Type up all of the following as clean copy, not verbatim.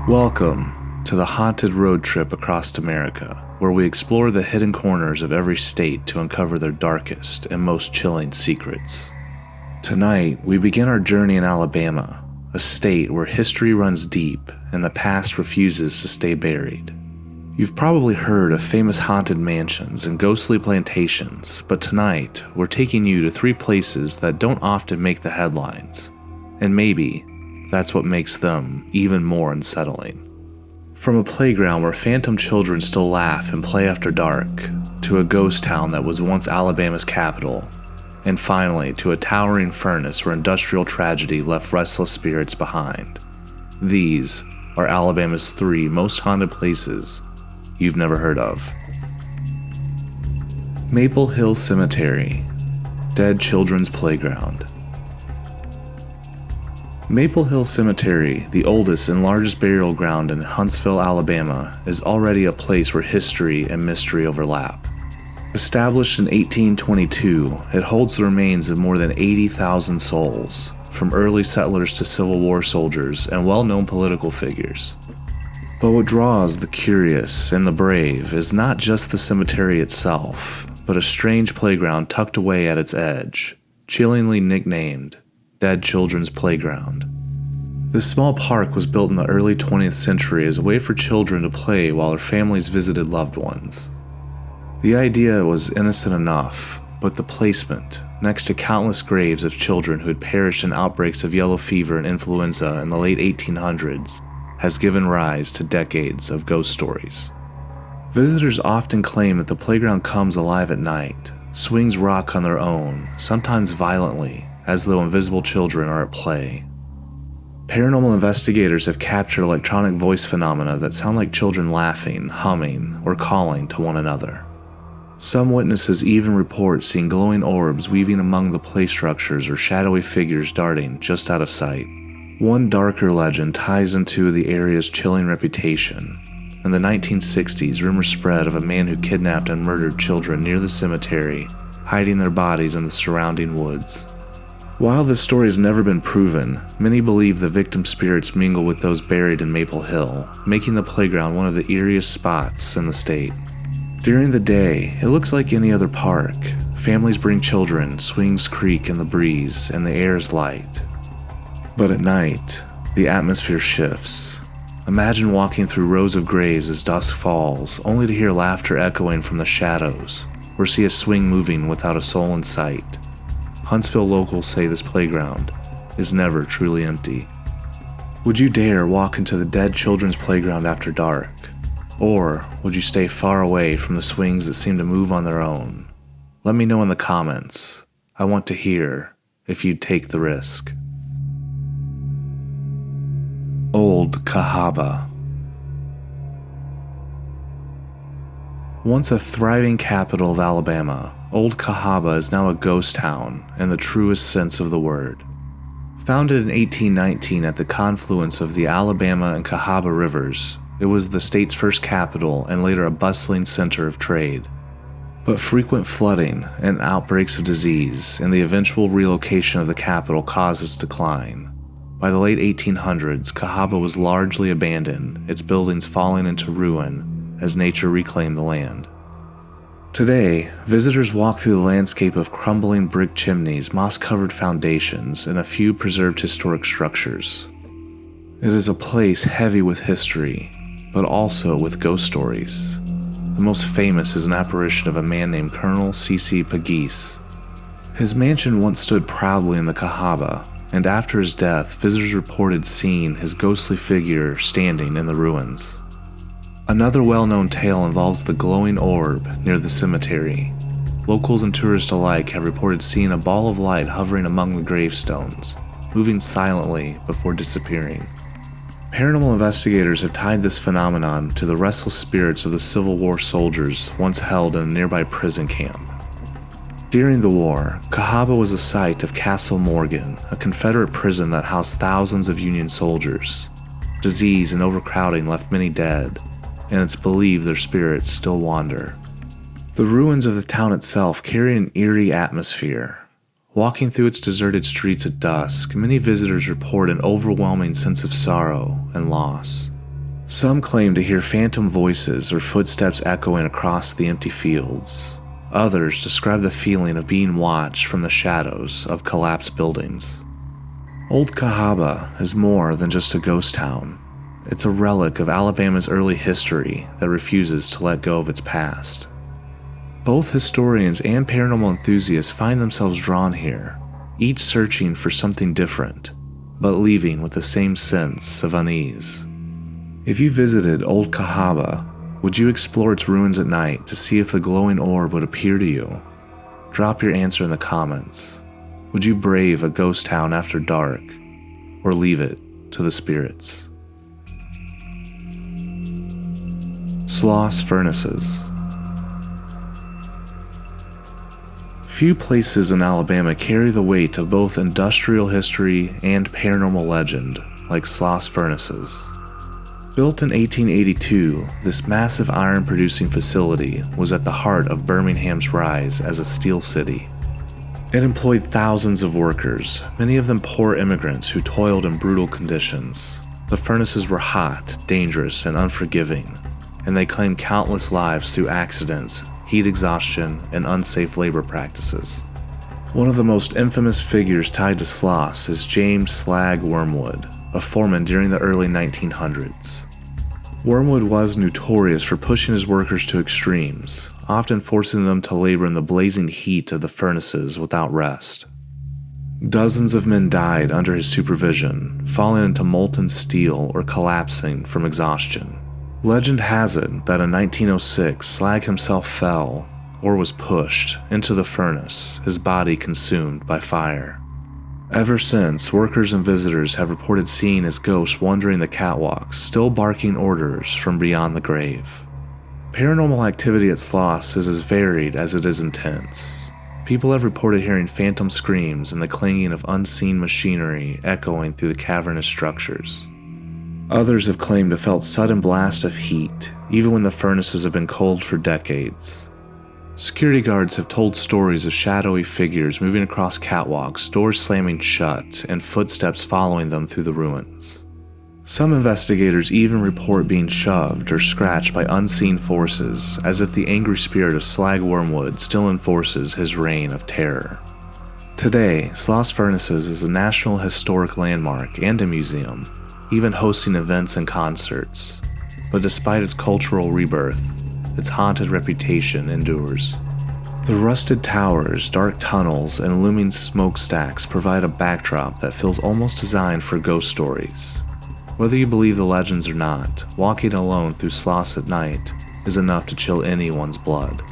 Welcome to the haunted road trip across America, where we explore the hidden corners of every state to uncover their darkest and most chilling secrets. Tonight, we begin our journey in Alabama, a state where history runs deep and the past refuses to stay buried. You've probably heard of famous haunted mansions and ghostly plantations, but tonight, we're taking you to three places that don't often make the headlines, and maybe that's what makes them even more unsettling. From a playground where phantom children still laugh and play after dark, to a ghost town that was once Alabama's capital, and finally to a towering furnace where industrial tragedy left restless spirits behind. These are Alabama's three most haunted places you've never heard of. Maple Hill Cemetery, Dead Children's Playground. Maple Hill Cemetery, the oldest and largest burial ground in Huntsville, Alabama, is already a place where history and mystery overlap. Established in 1822, it holds the remains of more than 80,000 souls, from early settlers to Civil War soldiers and well-known political figures. But what draws the curious and the brave is not just the cemetery itself, but a strange playground tucked away at its edge, chillingly nicknamed Dead Children's Playground. This small park was built in the early 20th century as a way for children to play while their families visited loved ones. The idea was innocent enough, but the placement, next to countless graves of children who had perished in outbreaks of yellow fever and influenza in the late 1800s, has given rise to decades of ghost stories. Visitors often claim that the playground comes alive at night, swings rock on their own, sometimes violently, as though invisible children are at play. Paranormal investigators have captured electronic voice phenomena that sound like children laughing, humming, or calling to one another. Some witnesses even report seeing glowing orbs weaving among the play structures or shadowy figures darting just out of sight. One darker legend ties into the area's chilling reputation. In the 1960s, rumors spread of a man who kidnapped and murdered children near the cemetery, hiding their bodies in the surrounding woods. While this story has never been proven, many believe the victim spirits mingle with those buried in Maple Hill, making the playground one of the eeriest spots in the state. During the day, it looks like any other park. Families bring children, swings creak in the breeze, and the air is light. But at night, the atmosphere shifts. Imagine walking through rows of graves as dusk falls, only to hear laughter echoing from the shadows, or see a swing moving without a soul in sight. Huntsville locals say this playground is never truly empty. Would you dare walk into the Dead Children's Playground after dark? Or would you stay far away from the swings that seem to move on their own? Let me know in the comments. I want to hear if you'd take the risk. Old Cahawba. Once a thriving capital of Alabama, Old Cahawba is now a ghost town in the truest sense of the word. Founded in 1819 at the confluence of the Alabama and Cahawba rivers, it was the state's first capital and later a bustling center of trade. But frequent flooding and outbreaks of disease and the eventual relocation of the capital caused its decline. By the late 1800s, Cahawba was largely abandoned, its buildings falling into ruin as nature reclaimed the land. Today, visitors walk through the landscape of crumbling brick chimneys, moss-covered foundations, and a few preserved historic structures. It is a place heavy with history, but also with ghost stories. The most famous is an apparition of a man named Colonel C.C. Pegues. His mansion once stood proudly in the Cahawba, and after his death, visitors reported seeing his ghostly figure standing in the ruins. Another well-known tale involves the glowing orb near the cemetery. Locals and tourists alike have reported seeing a ball of light hovering among the gravestones, moving silently before disappearing. Paranormal investigators have tied this phenomenon to the restless spirits of the Civil War soldiers once held in a nearby prison camp. During the war, Cahawba was the site of Castle Morgan, a Confederate prison that housed thousands of Union soldiers. Disease and overcrowding left many dead, and it's believed their spirits still wander. The ruins of the town itself carry an eerie atmosphere. Walking through its deserted streets at dusk, many visitors report an overwhelming sense of sorrow and loss. Some claim to hear phantom voices or footsteps echoing across the empty fields. Others describe the feeling of being watched from the shadows of collapsed buildings. Old Cahawba is more than just a ghost town. It's a relic of Alabama's early history that refuses to let go of its past. Both historians and paranormal enthusiasts find themselves drawn here, each searching for something different, but leaving with the same sense of unease. If you visited Old Cahawba, would you explore its ruins at night to see if the glowing orb would appear to you? Drop your answer in the comments. Would you brave a ghost town after dark, or leave it to the spirits? Sloss Furnaces. Few places in Alabama carry the weight of both industrial history and paranormal legend like Sloss Furnaces. Built in 1882, this massive iron-producing facility was at the heart of Birmingham's rise as a steel city. It employed thousands of workers, many of them poor immigrants who toiled in brutal conditions. The furnaces were hot, dangerous, and unforgiving, and they claimed countless lives through accidents, heat exhaustion, and unsafe labor practices. One of the most infamous figures tied to Sloss is James Slag Wormwood, a foreman during the early 1900s. Wormwood was notorious for pushing his workers to extremes, often forcing them to labor in the blazing heat of the furnaces without rest. Dozens of men died under his supervision, falling into molten steel or collapsing from exhaustion. Legend has it that in 1906, Slag himself fell, or was pushed, into the furnace, his body consumed by fire. Ever since, workers and visitors have reported seeing his ghost wandering the catwalks, still barking orders from beyond the grave. Paranormal activity at Sloss is as varied as it is intense. People have reported hearing phantom screams and the clanging of unseen machinery echoing through the cavernous structures. Others have claimed to have felt sudden blasts of heat, even when the furnaces have been cold for decades. Security guards have told stories of shadowy figures moving across catwalks, doors slamming shut, and footsteps following them through the ruins. Some investigators even report being shoved or scratched by unseen forces, as if the angry spirit of Slag Wormwood still enforces his reign of terror. Today, Sloss Furnaces is a National Historic Landmark and a museum, even hosting events and concerts. But despite its cultural rebirth, its haunted reputation endures. The rusted towers, dark tunnels, and looming smokestacks provide a backdrop that feels almost designed for ghost stories. Whether you believe the legends or not, walking alone through Sloss at night is enough to chill anyone's blood.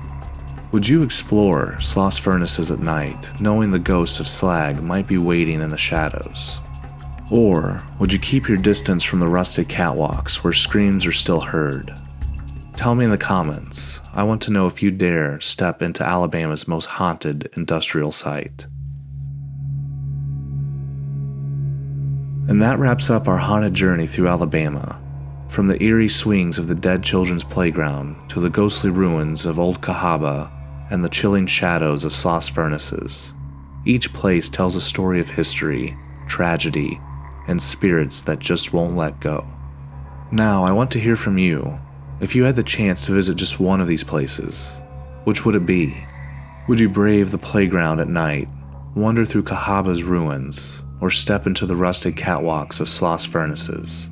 Would you explore Sloss Furnaces at night, knowing the ghost of Slag might be waiting in the shadows? Or would you keep your distance from the rusted catwalks where screams are still heard? Tell me in the comments. I want to know if you dare step into Alabama's most haunted industrial site. And that wraps up our haunted journey through Alabama. From the eerie swings of the dead children's playground to the ghostly ruins of Old Cahawba and the chilling shadows of Sloss Furnaces. Each place tells a story of history, tragedy, and spirits that just won't let go. Now, I want to hear from you. If you had the chance to visit just one of these places, which would it be? Would you brave the playground at night, wander through Cahawba's ruins, or step into the rusted catwalks of Sloss Furnaces?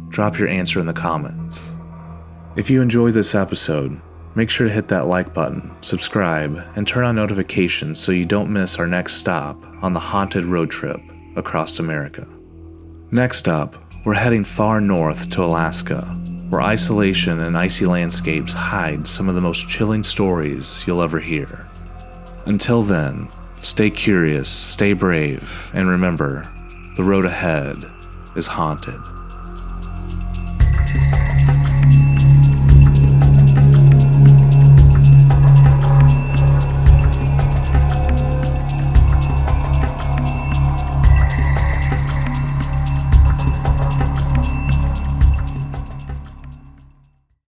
Drop your answer in the comments. If you enjoyed this episode, make sure to hit that like button, subscribe, and turn on notifications so you don't miss our next stop on the haunted road trip across America. Next up, we're heading far north to Alaska, where isolation and icy landscapes hide some of the most chilling stories you'll ever hear. Until then, stay curious, stay brave, and remember, the road ahead is haunted.